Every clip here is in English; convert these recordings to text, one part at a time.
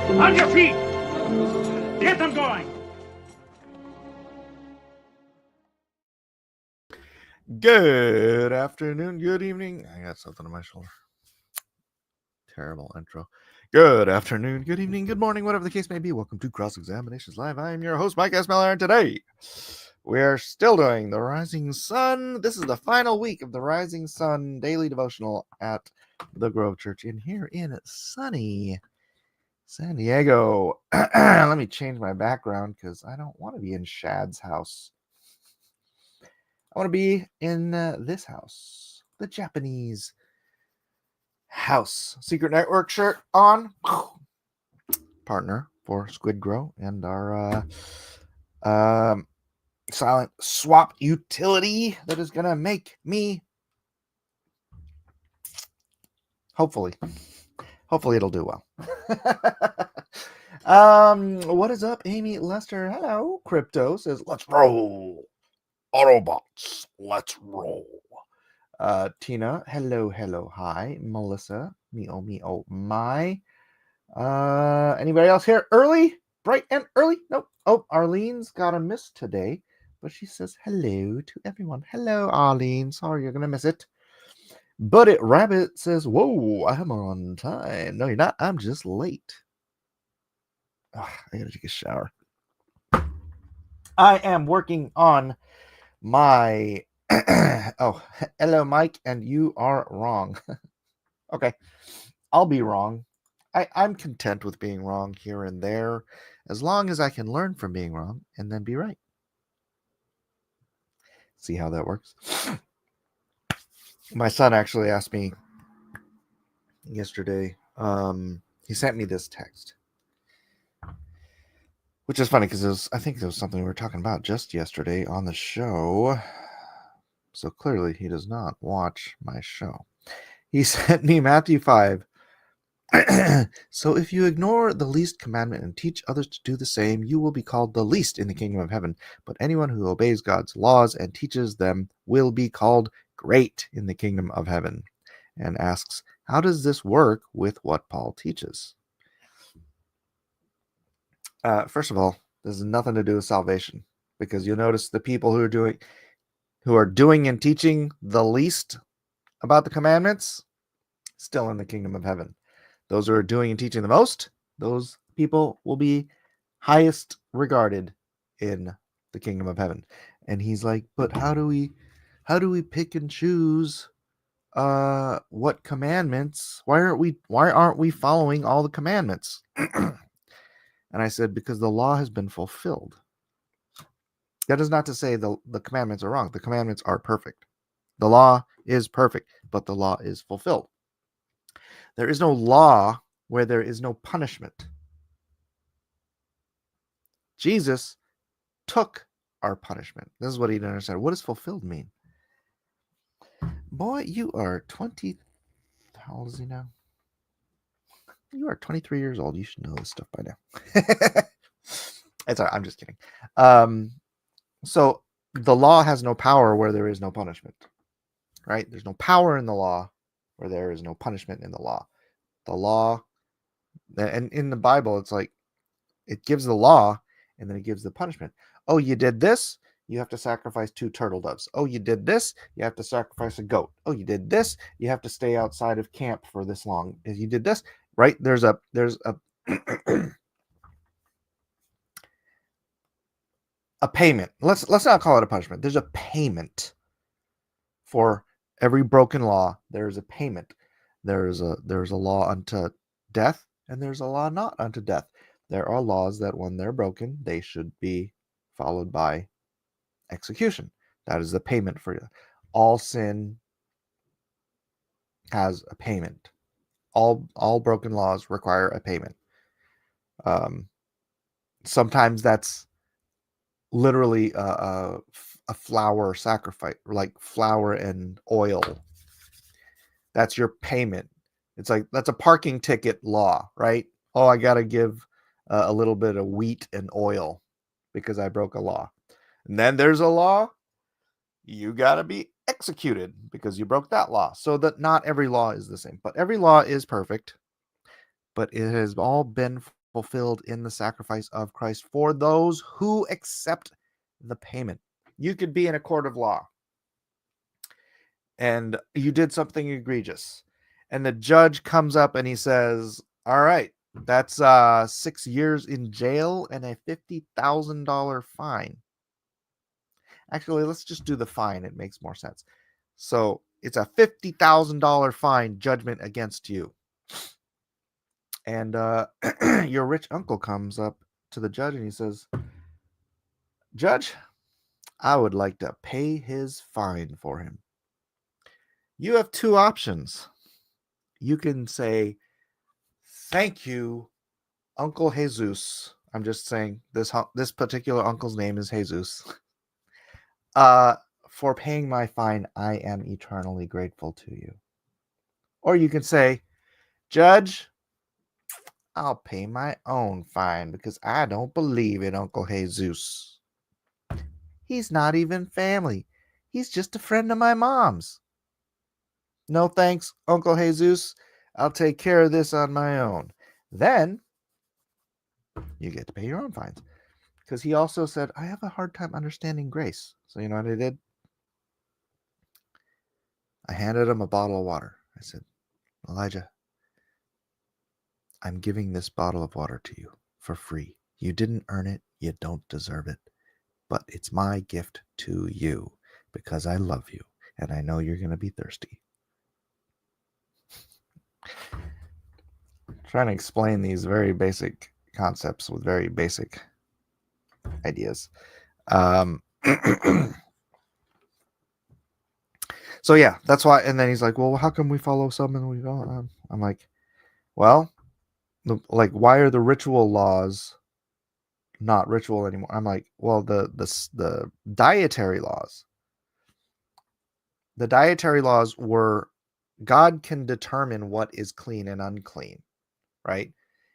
On your feet! Get them going! Good afternoon, good evening. I got something on my shoulder. Terrible intro. Good afternoon, good evening, good morning, whatever the case may be. Welcome to Cross Examinations Live. I am your host, Mike S. Miller, and today we are still doing the Rising Sun. This is the final week of the Rising Sun daily devotional at the Grove Church here in sunny San Diego. Let me change my background because I don't want to be in Shad's house. I want to be in this house, the Japanese house. Secret Network shirt on. Partner for Squid Grow and our silent swap utility that is going to make me, hopefully it'll do well. What is up, Amy Lester? Hello. Crypto says, let's roll. Autobots, let's roll. Tina, hello, hi. Melissa, me oh my. Anybody else here? Early, bright and early? Nope. Oh, Arlene's got a miss today, but she says hello to everyone. Hello, Arlene. Sorry, you're gonna miss it. But it Rabbit says, whoa, I'm on time. No, you're not. I'm just late. I gotta take a shower. I am working on my oh, hello, Mike, and you are wrong. Okay, I'll be wrong. I'm content with being wrong here and there, as long as I can learn from being wrong and then be right. See how that works? My son actually asked me yesterday, he sent me this text, which is funny because I think it was something we were talking about just yesterday on the show. So clearly he does not watch my show. He sent me Matthew 5. So if you ignore the least commandment and teach others to do the same, you will be called the least in the kingdom of heaven. But anyone who obeys God's laws and teaches them will be called great in the kingdom of heaven. And asks, how does this work with what Paul teaches? First of all, this has nothing to do with salvation, because you'll notice the people who are doing and teaching the least about the commandments, still in the kingdom of heaven. Those who are doing and teaching the most, those people will be highest regarded in the kingdom of heaven. And he's like, but how do we pick and choose what commandments? Why aren't we following all the commandments? And I said, because the law has been fulfilled. That is not to say the commandments are wrong. The commandments are perfect. The law is perfect, but the law is fulfilled. There is no law where there is no punishment. Jesus took our punishment. This is what he didn't understand. What does fulfilled mean? Boy, you are 20. How old is he now? You are 23 years old. You should know this stuff by now. It's all right. I'm just kidding. So the law has no power where there is no punishment, right? There's no power in the law where there is no punishment in the law. The law, and in the Bible, it's like it gives the law and then it gives the punishment. Oh, you did this, you have to sacrifice 2 turtle doves. Oh, you did this, you have to sacrifice a goat. Oh, you did this, you have to stay outside of camp for this long. If you did this, right? There's a a payment. Let's not call it a punishment. There's a payment for every broken law. There's a payment. There's a law unto death, and there's a law not unto death. There are laws that when they're broken, they should be followed by execution. That is the payment for you. All sin has a payment. All broken laws require a payment. Sometimes that's literally a flour sacrifice, like flour and oil. That's your payment. It's like, that's a parking ticket law, right? Oh, I got to give a little bit of wheat and oil because I broke a law. And then there's a law, you got to be executed because you broke that law. So that not every law is the same, but every law is perfect. But it has all been fulfilled in the sacrifice of Christ for those who accept the payment. You could be in a court of law and you did something egregious, and the judge comes up and he says, all right, that's 6 years in jail and a $50,000 fine. Actually, let's just do the fine. It makes more sense. So it's a $50,000 fine judgment against you. And your rich uncle comes up to the judge and he says, Judge, I would like to pay his fine for him. You have two options. You can say, thank you, Uncle Jesus. I'm just saying this particular uncle's name is Jesus. For paying my fine, I am eternally grateful to you. Or you can say, Judge, I'll pay my own fine because I don't believe in Uncle Jesus. He's not even family. He's just a friend of my mom's. No thanks, Uncle Jesus. I'll take care of this on my own. Then you get to pay your own fines. Because he also said, I have a hard time understanding grace. So you know what I did? I handed him a bottle of water. I said, Elijah, I'm giving this bottle of water to you for free. You didn't earn it. You don't deserve it. But it's my gift to you because I love you and I know you're going to be thirsty. I'm trying to explain these very basic concepts with very basic ideas. So yeah, that's why. And then he's like, well, how come we follow some and we don't? I'm like, well, like, why are the ritual laws not ritual anymore? I'm like, well, the dietary laws. The dietary laws were, God can determine what is clean and unclean, right?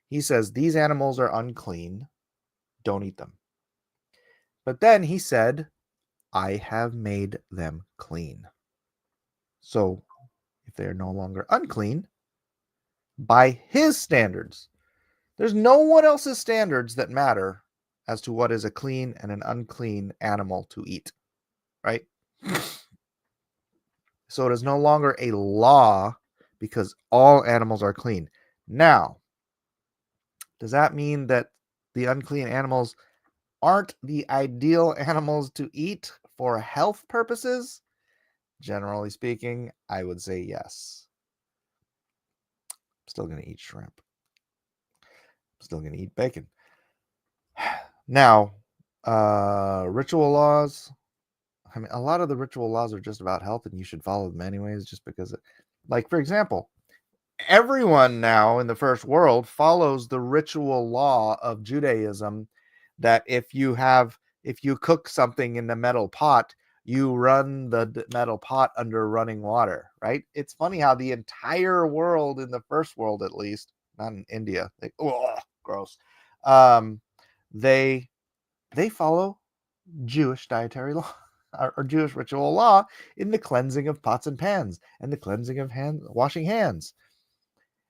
He says these animals are unclean, don't eat them. But then he said, I have made them clean. So if they are no longer unclean, by his standards, there's no one else's standards that matter as to what is a clean and an unclean animal to eat, right? So it is no longer a law because all animals are clean. Now, does that mean that the unclean animals aren't the ideal animals to eat for health purposes? Generally speaking, I would say yes. I'm still going to eat shrimp. I'm still going to eat bacon. Now, ritual laws. I mean, a lot of the ritual laws are just about health and you should follow them anyways, just because, like, for example, everyone now in the first world follows the ritual law of Judaism that if you cook something in the metal pot, you run the metal pot under running water, right? It's funny how the entire world, in the first world at least, not in India, gross. They follow Jewish dietary law or Jewish ritual law in the cleansing of pots and pans and the cleansing of washing hands.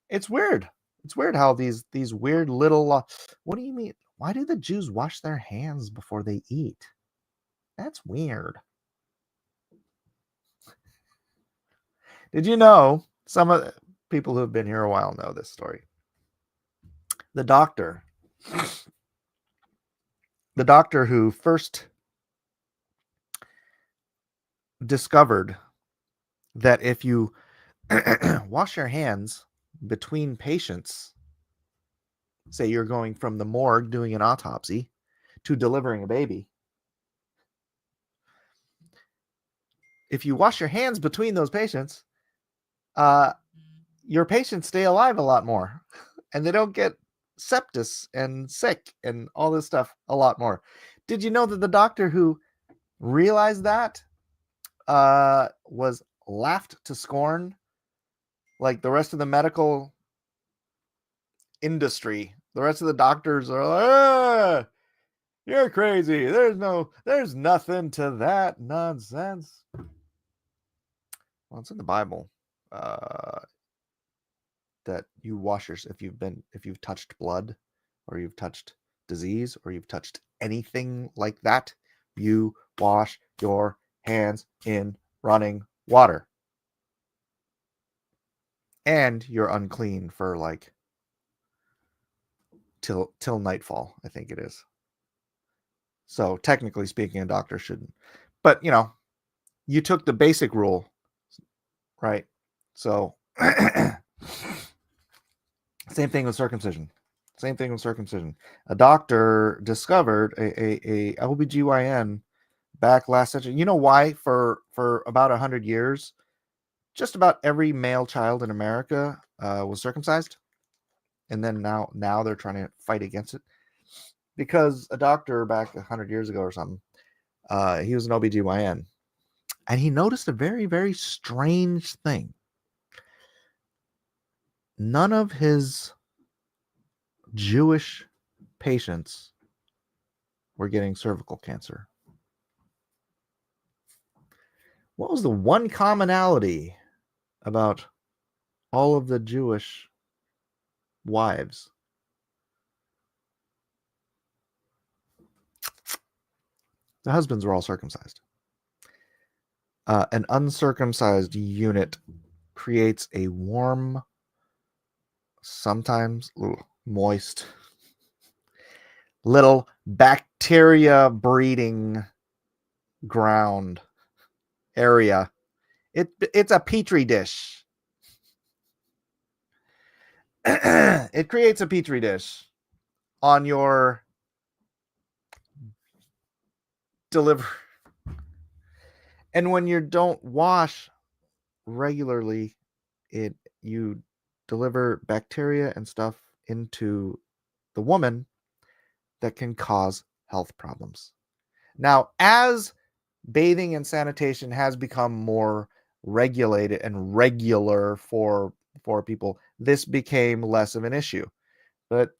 It's weird. It's weird how these weird little what do you mean? Why do the Jews wash their hands before they eat? That's weird. Did you know, some of the people who have been here a while know this story? The doctor who first discovered that if you wash your hands between patients, say you're going from the morgue doing an autopsy to delivering a baby, if you wash your hands between those patients, your patients stay alive a lot more and they don't get sepsis and sick and all this stuff a lot more. Did you know that the doctor who realized that was laughed to scorn? Like the rest of the medical industry, the rest of the doctors are like, you're crazy. There's nothing to that nonsense. Well, it's in the Bible. That you wash your, if you've touched blood or you've touched disease, or you've touched anything like that, you wash your hands in running water. And you're unclean for like till nightfall, I think it is. So technically speaking, a doctor shouldn't. But you took the basic rule, right? So same thing with circumcision. A doctor discovered a OBGYN back last century. You know why? For about 100 years, just about every male child in America was circumcised. And then now they're trying to fight against it. Because a doctor back 100 years ago or something, he was an OBGYN. And he noticed a very, very strange thing. None of his Jewish patients were getting cervical cancer. What was the one commonality about all of the Jewish wives? The husbands were all circumcised. An uncircumcised unit creates a warm, sometimes moist, little bacteria breeding ground area. It's a petri dish. It creates a petri dish on your delivery. And when you don't wash regularly, you deliver bacteria and stuff into the woman that can cause health problems. Now, as bathing and sanitation has become more regulated and regular for people, this became less of an issue. But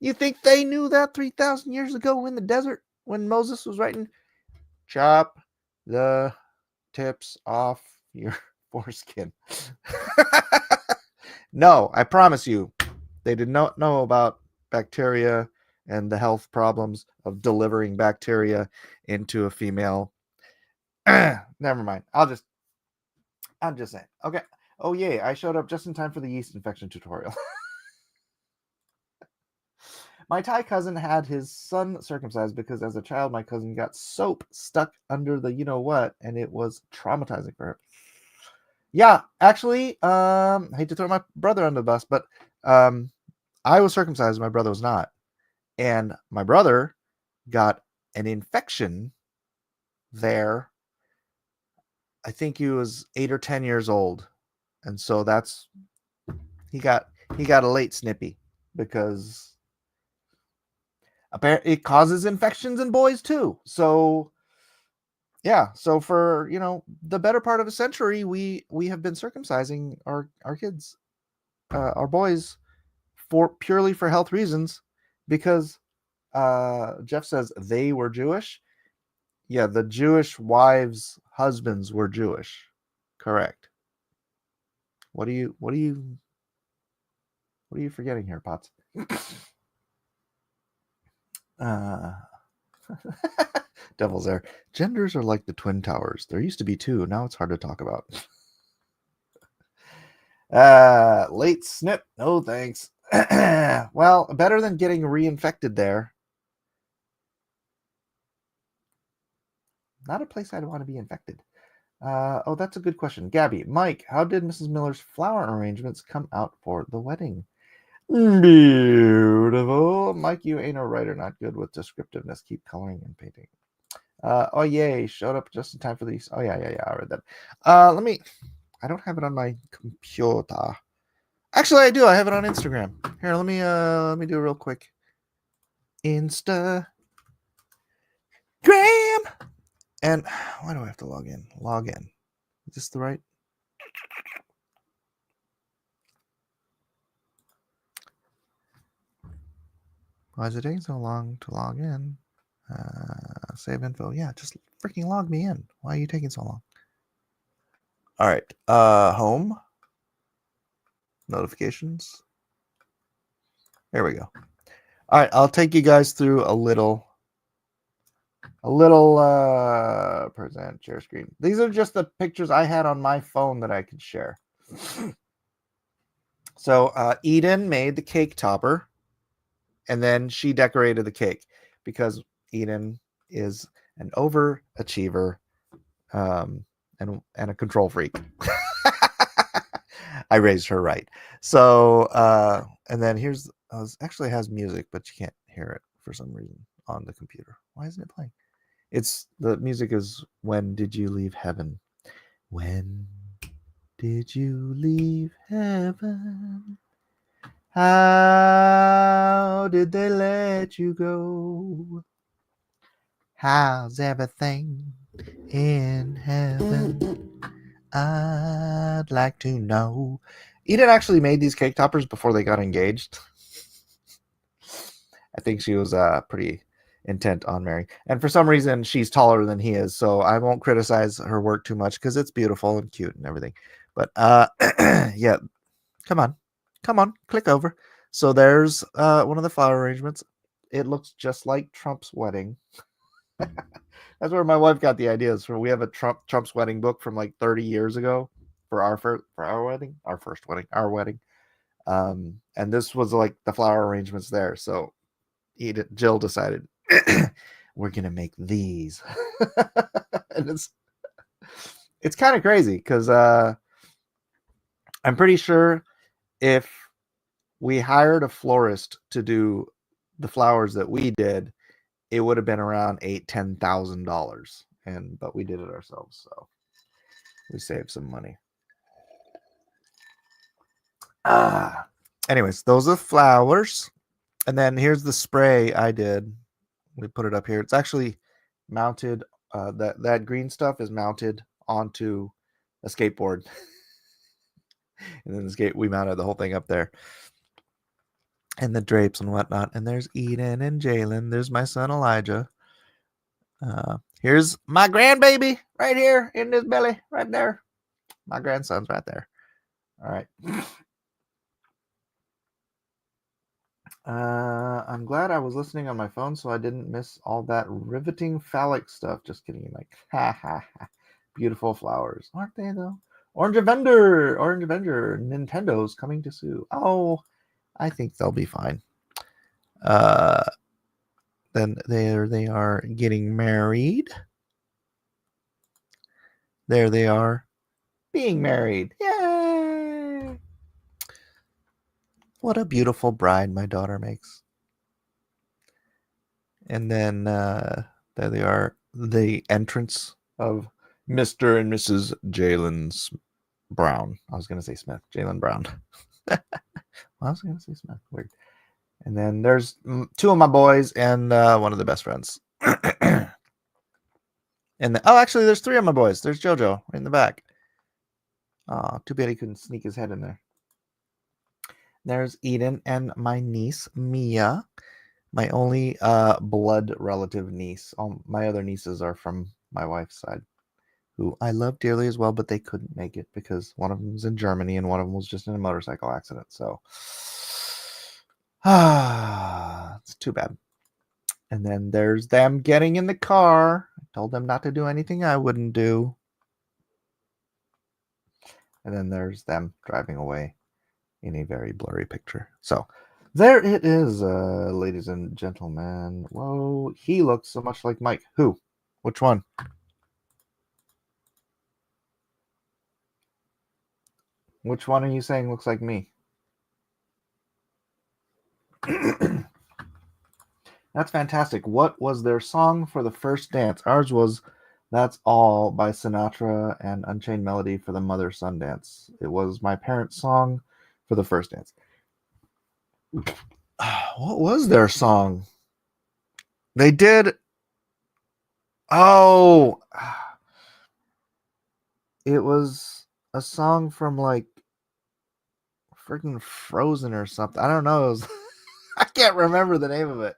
you think they knew that 3,000 years ago in the desert when Moses was writing, chop the tips off your foreskin? No, I promise you, they did not know about bacteria and the health problems of delivering bacteria into a female. Never mind. I'm just saying. Okay. Oh, yay. I showed up just in time for the yeast infection tutorial. My Thai cousin had his son circumcised because as a child, my cousin got soap stuck under the you-know-what, and it was traumatizing for her. Yeah, actually, I hate to throw my brother under the bus, but I was circumcised. My brother was not. And my brother got an infection there. I think he was 8 or 10 years old. And so he got a late snippy because apparently it causes infections in boys too. So yeah, so for the better part of a century, we have been circumcising our kids, our boys, purely for health reasons, because Jeff says they were Jewish. Yeah, the Jewish wives' husbands were Jewish. Correct. What are you forgetting here, Potts? Devil's there. Genders are like the Twin Towers. There used to be two. Now it's hard to talk about. Late snip. No thanks. Well, better than getting reinfected there. Not a place I'd want to be infected. Oh, that's a good question. Gabby, Mike, how did Mrs. Miller's flower arrangements come out for the wedding? Beautiful. Mike, you ain't a writer, not good with descriptiveness. Keep coloring and painting. Oh, yay. Showed up just in time for these. Oh, yeah. I read that. I don't have it on my computer. Actually, I do. I have it on Instagram. Here, let me do it real quick. Instagram. And why do I have to log in? Log in. Is this the right? Why is it taking so long to log in? Save info. Yeah, just freaking log me in. Why are you taking so long? All right. Home. Notifications. There we go. All right, I'll take you guys through a little present share screen. These are just the pictures I had on my phone that I could share. So Eden made the cake topper, and then she decorated the cake because Eden is an overachiever and a control freak. I raised her right. So and then here's actually has music, but you can't hear it for some reason on the computer. Why isn't it playing? It's the music is When Did You Leave Heaven? When did you leave heaven? How did they let you go? How's everything in heaven? I'd like to know. Eden actually made these cake toppers before they got engaged. I think she was pretty intent on marrying. And for some reason, she's taller than he is. So I won't criticize her work too much because it's beautiful and cute and everything. But yeah, come on, click over. So there's one of the flower arrangements. It looks just like Trump's wedding. That's where my wife got the ideas from. We have a Trump's wedding book from like 30 years ago for our wedding, our wedding. And this was like the flower arrangements there. So Jill decided we're gonna make these, and it's kind of crazy because I'm pretty sure if we hired a florist to do the flowers that we did, it would have been around $10,000, but we did it ourselves, so we saved some money. Anyways, those are flowers, and then here's the spray I did. We put it up here. It's actually mounted. That green stuff is mounted onto a skateboard, and then we mounted the whole thing up there, and the drapes and whatnot. And there's Eden and Jalen. There's my son Elijah. Here's my grandbaby right here in his belly, right there. My grandson's right there. All right. I'm glad I was listening on my phone so I didn't miss all that riveting phallic stuff. Just kidding. Like, ha ha ha. Beautiful flowers. Aren't they, though? Orange Avenger. Nintendo's coming to sue. Oh, I think they'll be fine. Then there they are getting married. There they are being married. Yay! What a beautiful bride my daughter makes. And then there they are, the entrance of Mr. and Mrs. Jalen Brown. I was going to say Smith. Jalen Brown. I was going to say Smith. Weird. And then there's two of my boys and one of the best friends. And actually, there's three of my boys. There's JoJo in the back. Oh, too bad he couldn't sneak his head in there. There's Eden and my niece, Mia. My only blood relative niece. All my other nieces are from my wife's side, who I love dearly as well, but they couldn't make it because one of them was in Germany and one of them was just in a motorcycle accident. So, it's too bad. And then there's them getting in the car. I told them not to do anything I wouldn't do. And then there's them driving away in a very blurry picture. So there it is, ladies and gentlemen. Whoa, he looks so much like Mike. Who? Which one? Which one are you saying looks like me? That's fantastic. What was their song for the first dance? Ours was That's All by Sinatra and Unchained Melody for the mother-son dance. It was my parents' song for the first dance. What was their song? They did. Oh, it was a song from like freaking Frozen or something. I don't know. It was, I can't remember the name of it.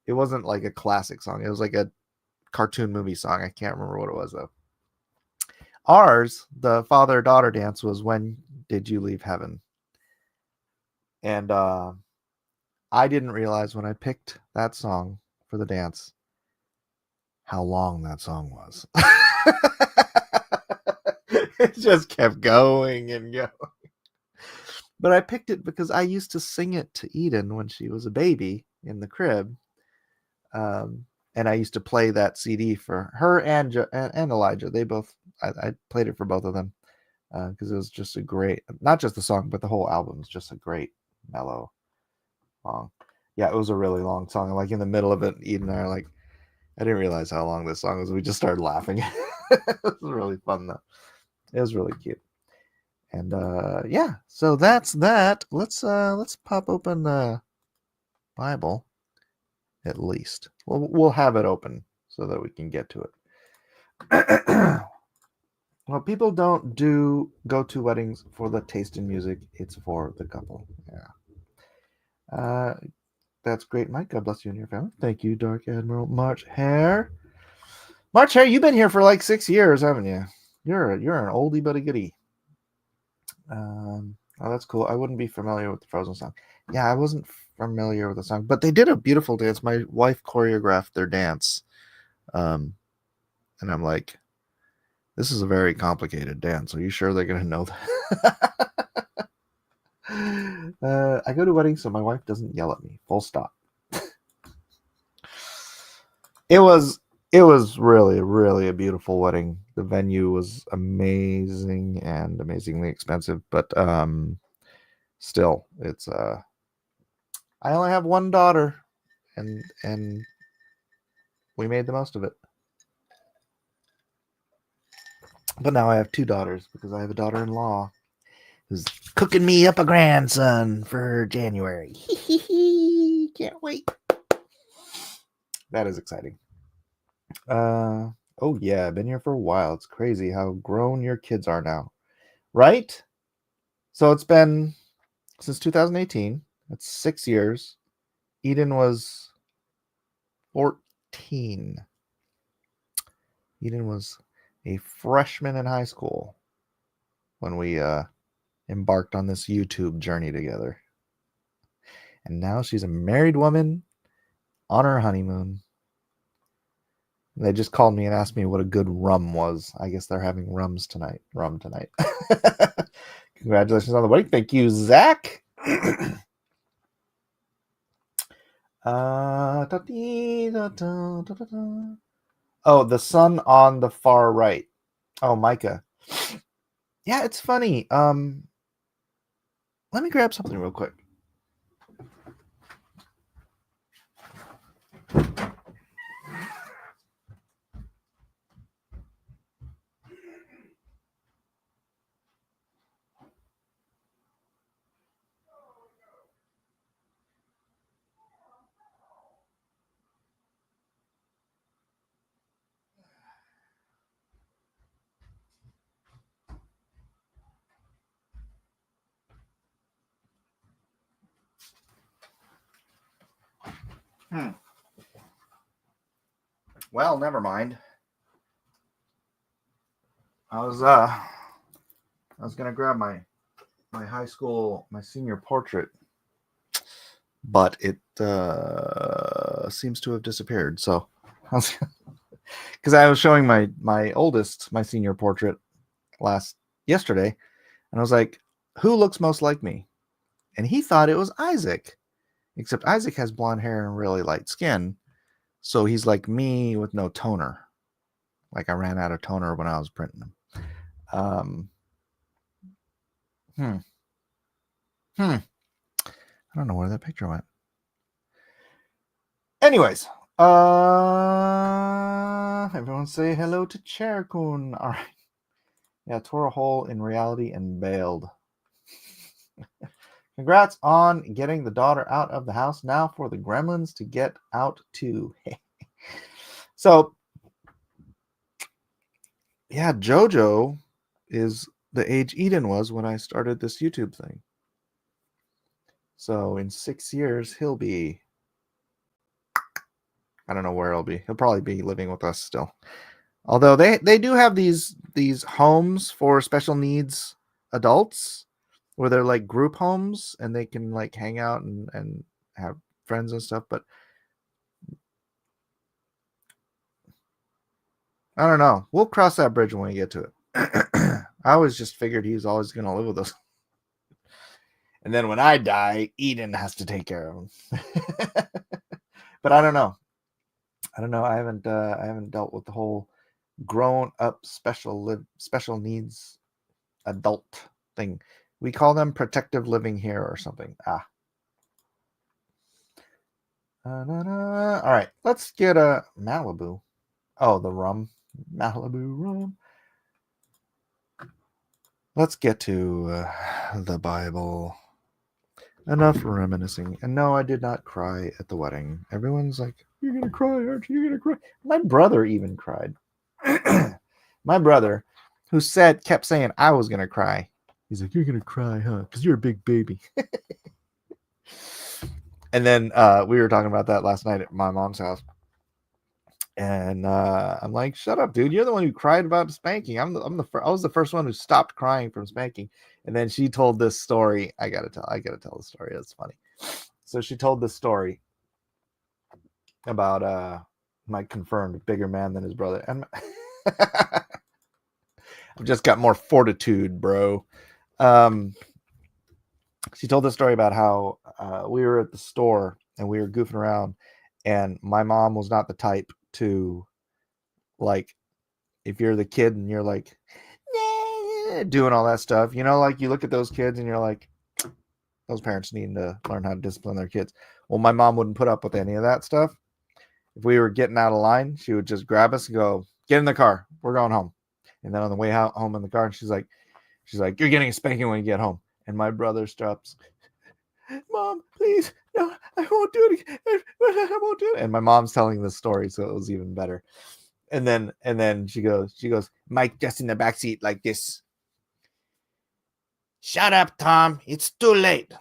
It wasn't like a classic song. It was like a cartoon movie song. I can't remember what it was though. Ours, the father-daughter dance, was When Did You Leave Heaven? And I didn't realize when I picked that song for the dance how long that song was. It just kept going and going. But I picked it because I used to sing it to Eden when she was a baby in the crib. And I used to play that CD for her and Elijah. They both, I played it for both of them because it was just a great, not just the song, but the whole album is just a great, mellow, long. Yeah, it was a really long song. Like in the middle of it, Eden and I are like, I didn't realize how long this song was. We just started laughing. It was really fun though. It was really cute. And yeah, so that's that. Let's pop open the Bible at least. We'll have it open so that we can get to it. Well, people don't go to weddings for the taste in music. It's for the couple. Yeah. That's great, Mike. God bless you and your family. Thank you, Dark Admiral March Hare. March Hare, you've been here for like 6 years, haven't you? You're an oldie but a goodie. Oh, that's cool. I wouldn't be familiar with the Frozen song. Yeah, I wasn't familiar with the song, but they did a beautiful dance. My wife choreographed their dance. And I'm like, this is a very complicated dance. Are you sure they're going to know that? I go to weddings so my wife doesn't yell at me. Full stop. It was really, really a beautiful wedding. The venue was amazing and amazingly expensive, but still, it's I only have one daughter, and we made the most of it. But now I have two daughters because I have a daughter-in-law who's cooking me up a grandson for January. Can't wait. That is exciting. Oh yeah, been here for a while. It's crazy how grown your kids are now, right? So it's been since 2018. That's 6 years. Eden was 14. Eden was a freshman in high school when we embarked on this YouTube journey together. And now she's a married woman on her honeymoon. They just called me and asked me what a good rum was. I guess they're having rum tonight. Congratulations on the wedding. Thank you, Zach. Oh, the sun on the far right. Oh, Micah. Yeah, it's funny. Let me grab something real quick. Well, never mind. I was gonna grab my high school, my senior portrait, but it seems to have disappeared. So, because I was showing my oldest my senior portrait yesterday, and I was like, "Who looks most like me?" And he thought it was Isaac, except Isaac has blonde hair and really light skin, so he's like me with no toner. Like I ran out of toner when I was printing them. I don't know where that picture went. Anyways, everyone say hello to Cherkun. All right. Yeah, tore a hole in reality and bailed. Congrats on getting the daughter out of the house. Now for the gremlins to get out too. So, yeah, Jojo is the age Eden was when I started this YouTube thing. So in 6 years, he'll be, I don't know where he'll be. He'll probably be living with us still. Although they do have these homes for special needs adults where they're like group homes and they can like hang out and have friends and stuff, but I don't know. We'll cross that bridge when we get to it. I always just figured he was always going to live with us. And then when I die, Eden has to take care of him. But I don't know. I haven't dealt with the whole grown up special needs adult thing. We call them protective living here or something. All right, let's get a Malibu. Oh, the rum. Malibu rum. Let's get to the Bible. Enough reminiscing. And no, I did not cry at the wedding. Everyone's like, "You're gonna cry, aren't you? You're gonna cry." My brother even cried. My brother, who kept saying I was gonna cry. He's like, "You're gonna cry, huh? Because you're a big baby." And then we were talking about that last night at my mom's house. And I'm like, "Shut up, dude! You're the one who cried about spanking. I was the first one who stopped crying from spanking." And then she told this story. I gotta tell the story. That's funny. So she told this story about my confirmed bigger man than his brother, and I've just got more fortitude, bro. She told the story about how we were at the store and we were goofing around, and my mom was not the type to, like, if you're the kid and you're like doing all that stuff, like you look at those kids and you're like, those parents need to learn how to discipline their kids. Well, my mom wouldn't put up with any of that stuff. If we were getting out of line, she would just grab us and go, "Get in the car. We're going home." And then on the way home in the car, she's like, "You're getting a spanking when you get home." And my brother stops. "Mom, please, no, I won't do it again. I won't do it." And my mom's telling this story, so it was even better. And then she goes, "Mike just in the back seat like this. Shut up, Tom. It's too late."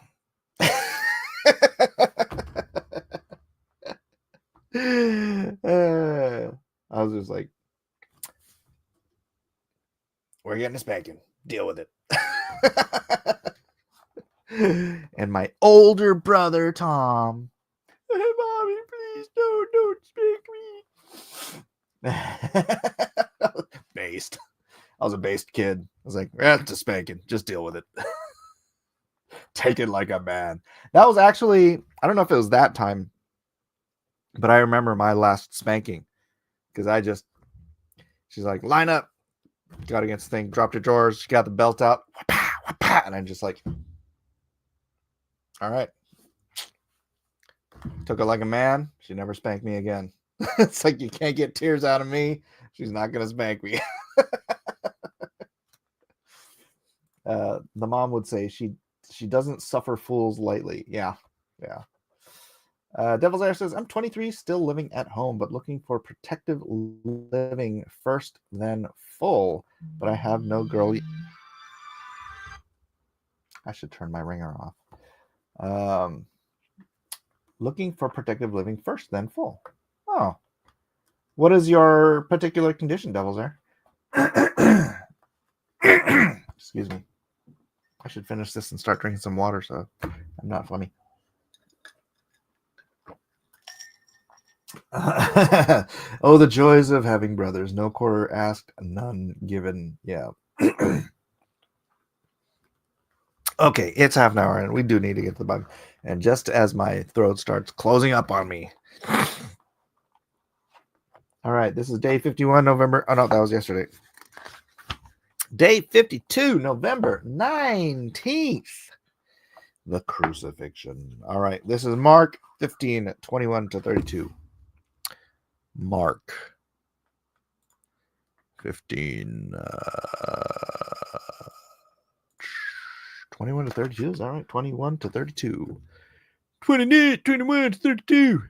I was just like, "We're getting a spanking. Deal with it." And my older brother, Tom, "Mommy, please don't spank me." Based. I was a based kid. I was like, "It's a spanking. Just deal with it." Take it like a man. That was actually, I don't know if it was that time, but I remember my last spanking because she's like, "Line up." Got against the thing, dropped her drawers. She got the belt out. And I'm just like, all right. Took it like a man. She never spanked me again. It's like, you can't get tears out of me. She's not going to spank me. The mom would say she doesn't suffer fools lightly. Yeah. Devil's Air says, "I'm 23, still living at home, but looking for protective living first, then full. But I have no girly." I should turn my ringer off. Looking for protective living first, then full. Oh. What is your particular condition, Devil's Air? Excuse me. I should finish this and start drinking some water so I'm not funny. Oh, the joys of having brothers. No quarter asked, none given. Yeah. Okay, it's half an hour and we do need to get to the Bible. And just as my throat starts closing up on me. All right, this is day 51, November. Oh, no, that was yesterday. Day 52, November 19th. The crucifixion. All right, this is Mark 15, 21 to 32. Mark 15, 21 to 32. Is that right? 21 to 32. 21 to 32.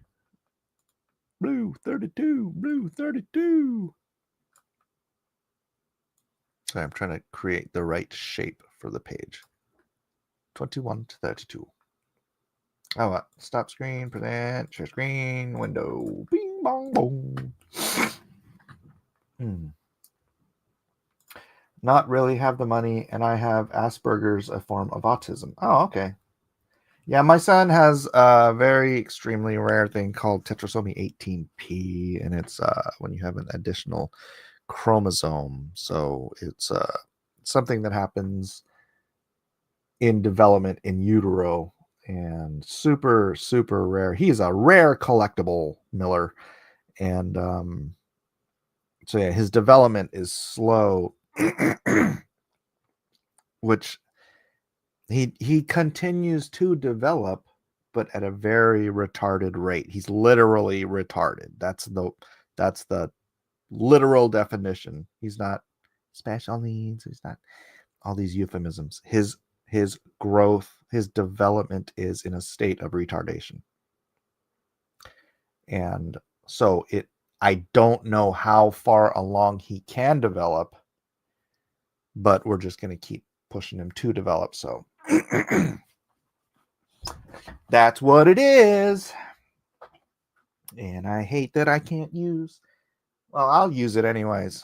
Blue 32. Blue 32. Sorry, I'm trying to create the right shape for the page. 21 to 32. Oh, what? Stop screen, present, share screen, window. Bing, bong, boom. Not really have the money, and I have Asperger's, a form of autism. Oh, okay. Yeah, my son has a very extremely rare thing called tetrasomy 18p, and it's when you have an additional chromosome. So it's something that happens in development in utero, and super, super rare. He's a rare collectible Miller. And so yeah, his development is slow, which he continues to develop, but at a very retarded rate. He's literally retarded. That's the literal definition. He's not special needs. He's not all these euphemisms. His growth, his development is in a state of retardation. And so I don't know how far along he can develop, but we're just going to keep pushing him to develop. So that's what it is. And I hate that I can't use. Well, I'll use it anyways.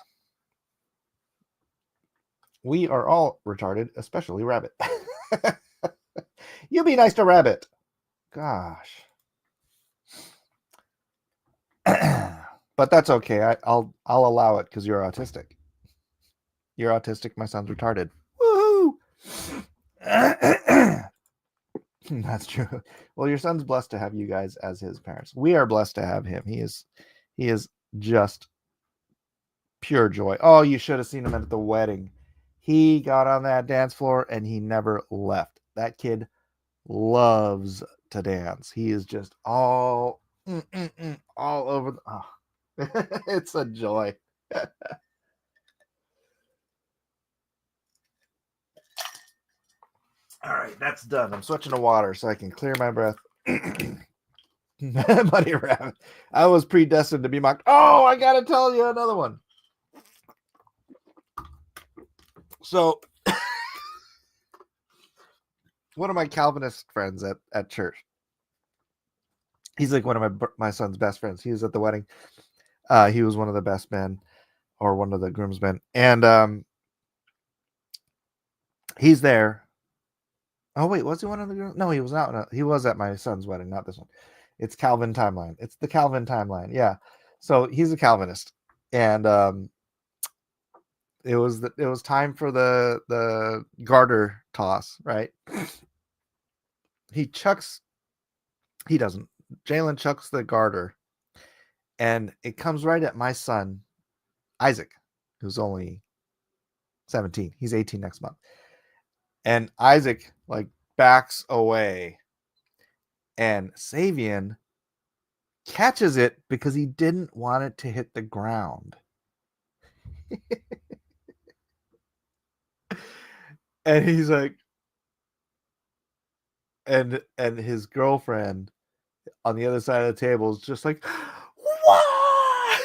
We are all retarded, especially Rabbit. You be nice to Rabbit. Gosh. But that's okay. I'll allow it because you're autistic. You're autistic. My son's retarded. Woohoo! That's true. Well, your son's blessed to have you guys as his parents. We are blessed to have him. He is just pure joy. Oh, you should have seen him at the wedding. He got on that dance floor and he never left. That kid loves to dance. He is just all over. It's a joy. All right, that's done. I'm switching to water so I can clear my breath. Buddy Rabbit. I was predestined to be mocked. Oh, I gotta tell you another one. So one of my Calvinist friends at church, he's like one of my son's best friends. He was at the wedding. He was one of the best men, or one of the groomsmen, and he's there. Oh wait, was he one of the groom? No, he was not. He was at my son's wedding, not this one. It's Calvin timeline. It's the Calvin timeline. Yeah. So he's a Calvinist, and it was time for the garter toss, right? He doesn't. Jalen chucks the garter, and it comes right at my son, Isaac, who's only 17. He's 18 next month. And Isaac like backs away, and Savian catches it because he didn't want it to hit the ground. And he's like, and his girlfriend on the other side of the table is just like, what?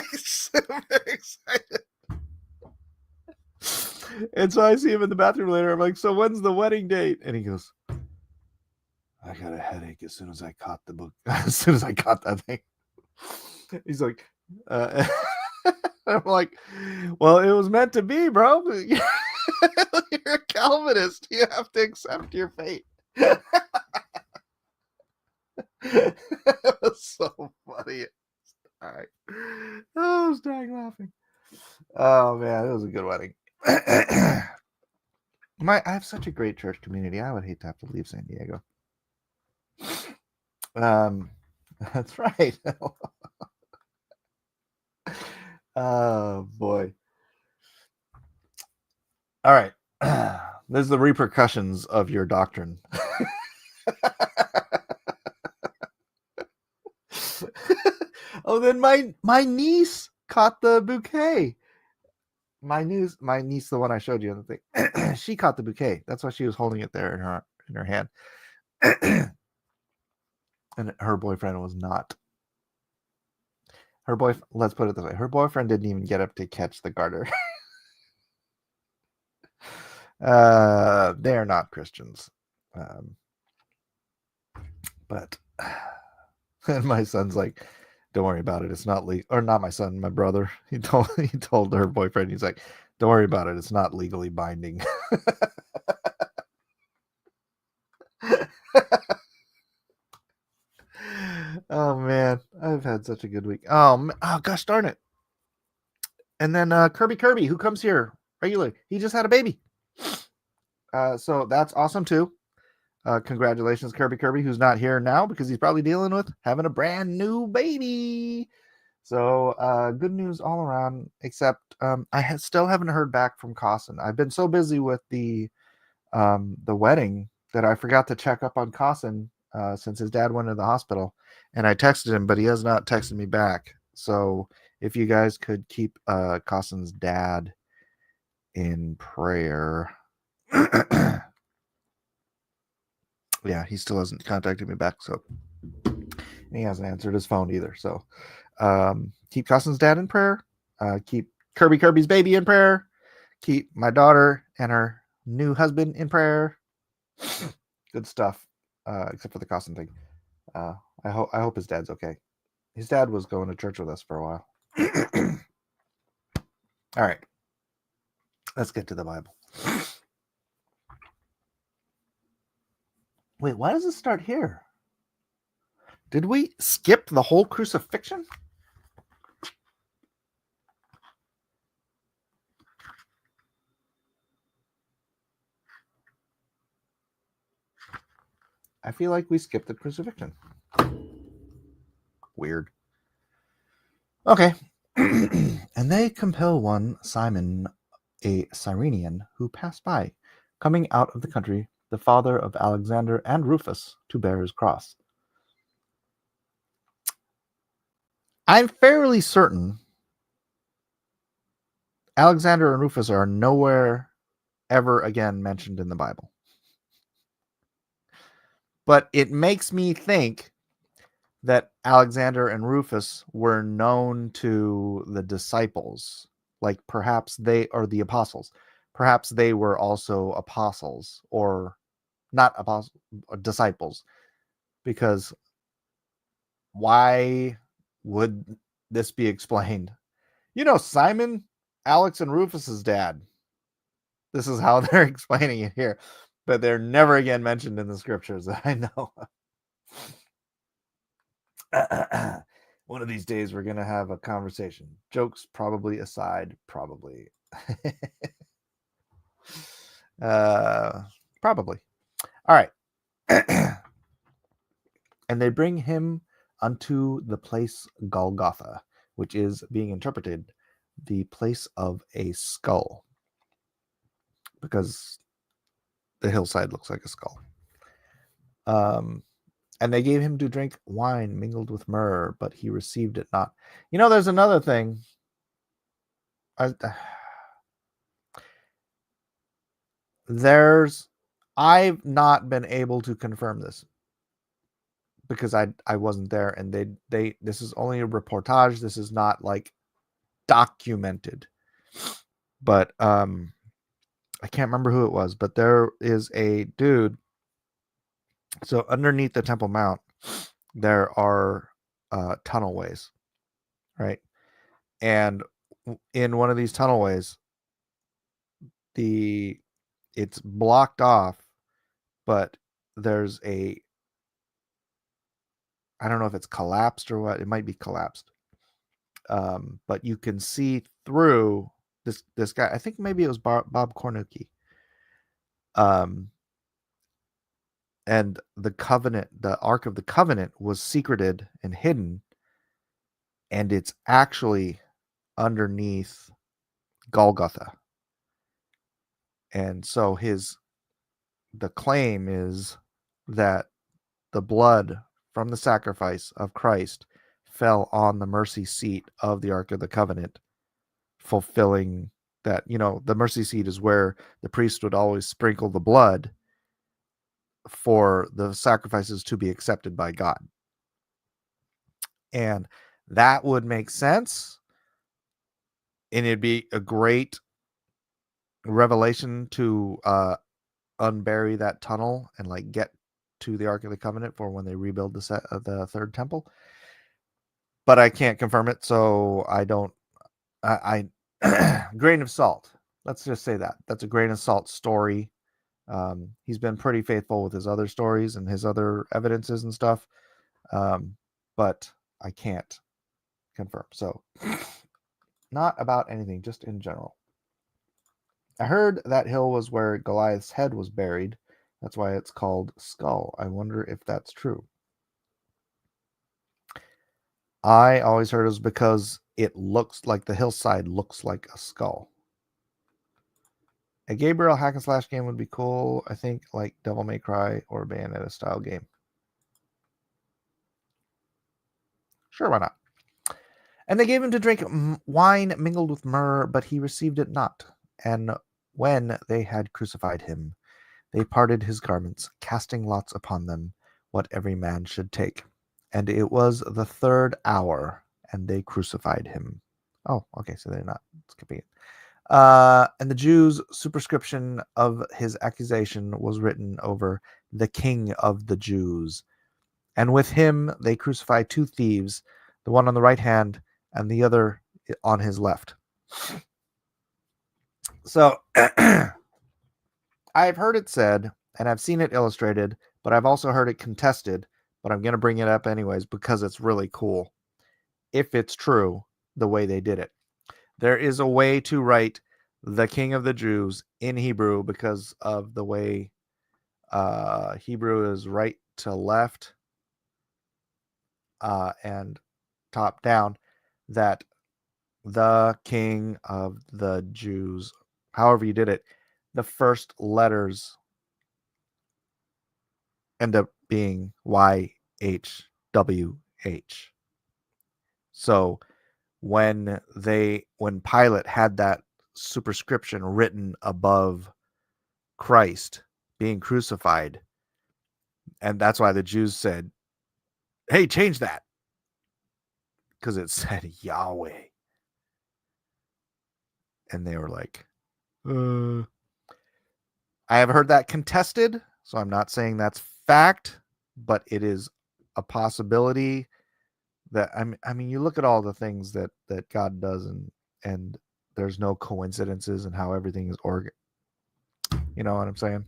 He's super excited. And so I see him in the bathroom later. I'm like, so when's the wedding date? And he goes, I got a headache as soon as I caught the book. As soon as I caught that thing. He's like, I'm like, well, it was meant to be, bro. You're a Calvinist. You have to accept your fate. It was so funny. All right. Oh, I was dying laughing. Oh man, it was a good wedding. I have such a great church community. I would hate to have to leave San Diego. That's right. Oh boy. All right. There's the repercussions of your doctrine. Oh, then my niece caught the bouquet. My niece, the one I showed you on the thing, she caught the bouquet. That's why she was holding it there in her hand. And her boyfriend was not. Let's put it this way. Her boyfriend didn't even get up to catch the garter. They're not Christians. But and my son's like, don't worry about it. It's not legal. Or not my son, my brother. He told her boyfriend, he's like, don't worry about it. It's not legally binding. Oh man, I've had such a good week. Oh gosh darn it. And then Kirby, who comes here regularly, he just had a baby. So that's awesome too. Congratulations, Kirby, who's not here now because he's probably dealing with having a brand new baby. So good news all around, except I still haven't heard back from Cossin. I've been so busy with the wedding that I forgot to check up on Cossin since his dad went to the hospital. And I texted him, but he has not texted me back. So if you guys could keep Cossin's dad in prayer. Yeah, he still hasn't contacted me back. So and he hasn't answered his phone either. So keep Costin's dad in prayer. Keep Kirby's baby in prayer. Keep my daughter and her new husband in prayer. Good stuff. Except for the Costin thing. I hope his dad's okay. His dad was going to church with us for a while. All right. Let's get to the Bible. Wait, why does it start here? Did we skip the whole crucifixion? I feel like we skipped the crucifixion. Weird. Okay. And they compel one Simon, a Cyrenian, who passed by, coming out of the country, the father of Alexander and Rufus, to bear his cross. I'm fairly certain Alexander and Rufus are nowhere ever again mentioned in the Bible. But it makes me think that Alexander and Rufus were known to the disciples, like perhaps they are the apostles. Perhaps they were also apostles, or not apostles, disciples, because why would this be explained? Simon, Alex, and Rufus's dad. This is how they're explaining it here, but they're never again mentioned in the scriptures that I know of. One of these days we're gonna have a conversation. Jokes probably aside, probably. Probably. All right. And they bring him unto the place Golgotha, which is being interpreted the place of a skull, because the hillside looks like a skull. And they gave him to drink wine mingled with myrrh, but he received it not. There's another thing. I've not been able to confirm this because I wasn't there, and they this is only a reportage. This is not like documented. But I can't remember who it was, but there is a dude. So underneath the Temple Mount, there are tunnelways, right? And in one of these tunnelways, it's blocked off, but there's I don't know if it's collapsed or what. It might be collapsed. But you can see through this guy. I think maybe it was Bob Cornucci. And the Ark of the Covenant was secreted and hidden, and it's actually underneath Golgotha. And so the claim is that the blood from the sacrifice of Christ fell on the mercy seat of the Ark of the Covenant, fulfilling that. The mercy seat is where the priest would always sprinkle the blood for the sacrifices to be accepted by God. And that would make sense. And it'd be a great revelation to unbury that tunnel and like get to the Ark of the Covenant for when they rebuild the third temple. But I can't confirm it, so I don't. I grain of salt. Let's just say that's a grain of salt story. He's been pretty faithful with his other stories and his other evidences and stuff. but I can't confirm. So, not about anything, just in general. I heard that hill was where Goliath's head was buried. That's why it's called Skull. I wonder if that's true. I always heard it was because it looks like the hillside looks like a skull. A Gabriel hack and slash game would be cool. I think like Devil May Cry or Bayonetta style game. Sure, why not? And they gave him to drink wine mingled with myrrh, but he received it not. And when they had crucified him, they parted his garments, casting lots upon them, what every man should take. And it was the 3rd hour, and they crucified him. Oh, okay, so they're not skipping it. And the Jews' superscription of his accusation was written over the King of the Jews. And with him they crucified 2 thieves, the one on the right hand and the other on his left. So I've heard it said, and I've seen it illustrated, but I've also heard it contested, but I'm going to bring it up anyways because it's really cool. If it's true, the way they did it. There is a way to write the King of the Jews in Hebrew because of the way Hebrew is right to left and top down, that the King of the Jews, however you did it, the first letters end up being YHWH. So when Pilate had that superscription written above Christ being crucified, and that's why the Jews said, hey, change that, because it said Yahweh. And they were like, I have heard that contested, so I'm not saying that's fact, but it is a possibility. That I mean, you look at all the things that God does, and there's no coincidences in how everything is you know what I'm saying?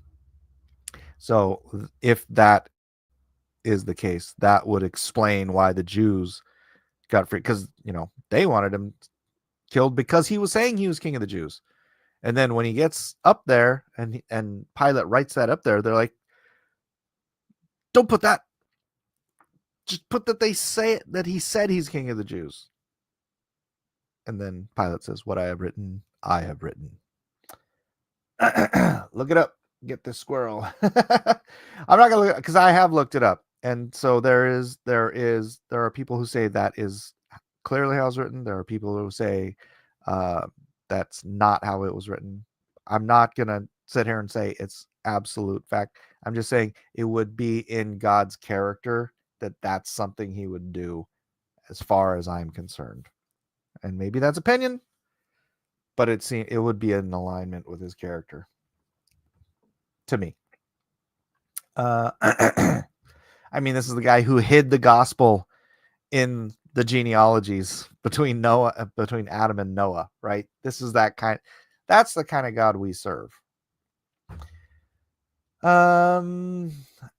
So if that is the case, that would explain why the Jews got free, because they wanted him killed because he was saying he was king of the Jews. And then when he gets up there and Pilate writes that up there, they're like, don't put that. Just put that they say that he said he's king of the Jews. And then Pilate says, what I have written, I have written. Look it up. Get this squirrel. I'm not gonna look, because I have looked it up. And so there are people who say that is clearly how it's written. There are people who say that's not how it was written. I'm not gonna sit here and say it's absolute fact. I'm just saying it would be in God's character that that's something he would do, as far as I'm concerned. And maybe that's opinion, but it would be in alignment with his character to me. I mean, this is the guy who hid the gospel in the genealogies between Adam and Noah, right? That's the kind of God we serve.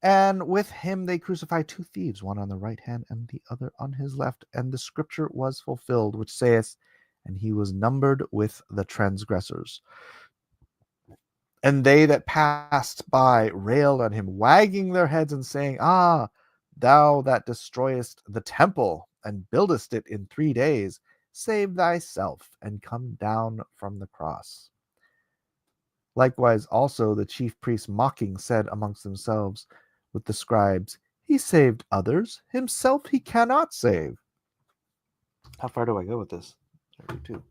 And with him they crucified 2 thieves, one on the right hand and the other on his left. And the scripture was fulfilled, which saith, and he was numbered with the transgressors. And they that passed by railed on him, wagging their heads and saying, ah, thou that destroyest the temple and buildest it in 3 days, save thyself and come down from the cross. Likewise also the chief priests mocking said amongst themselves with the scribes, he saved others, himself he cannot save. How far do I go with this? 32.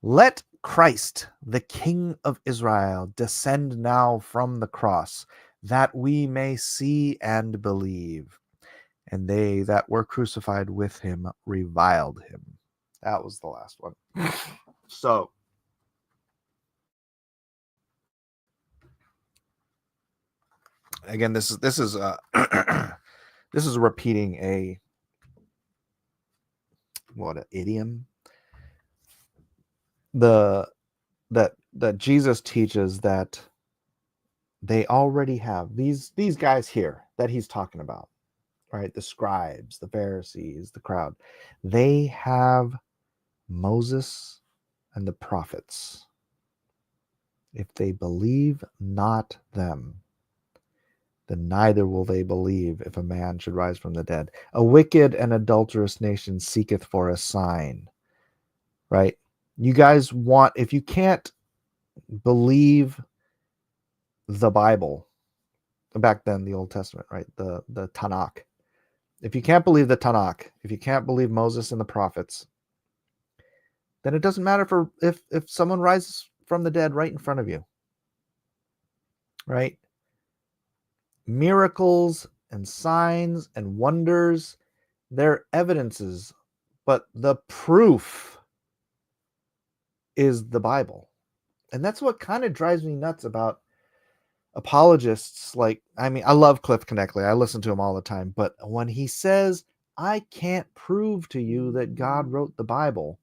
Let Christ, the King of Israel, descend now from the cross, that we may see and believe. And they that were crucified with him reviled him. That was the last one. So, again, this is this is repeating an idiom. That Jesus teaches that they already have these guys here that he's talking about. right? The scribes, the Pharisees, the crowd. They have Moses and the prophets. If they believe not them, then neither will they believe if a man should rise from the dead. A wicked and adulterous nation seeketh for a sign, right? You guys want, if you can't believe the Bible, back then, the Old Testament, right? The Tanakh. If you can't believe the Tanakh, if you can't believe Moses and the prophets, then it doesn't matter for if someone rises from the dead right in front of you, right? Miracles and signs and wonders, they're evidences, but the proof is the Bible. And that's what kind of drives me nuts about apologists. Like, I mean, I love Cliff Knechtley. I listen to him all the time. But when he says, I can't prove to you that God wrote the Bible,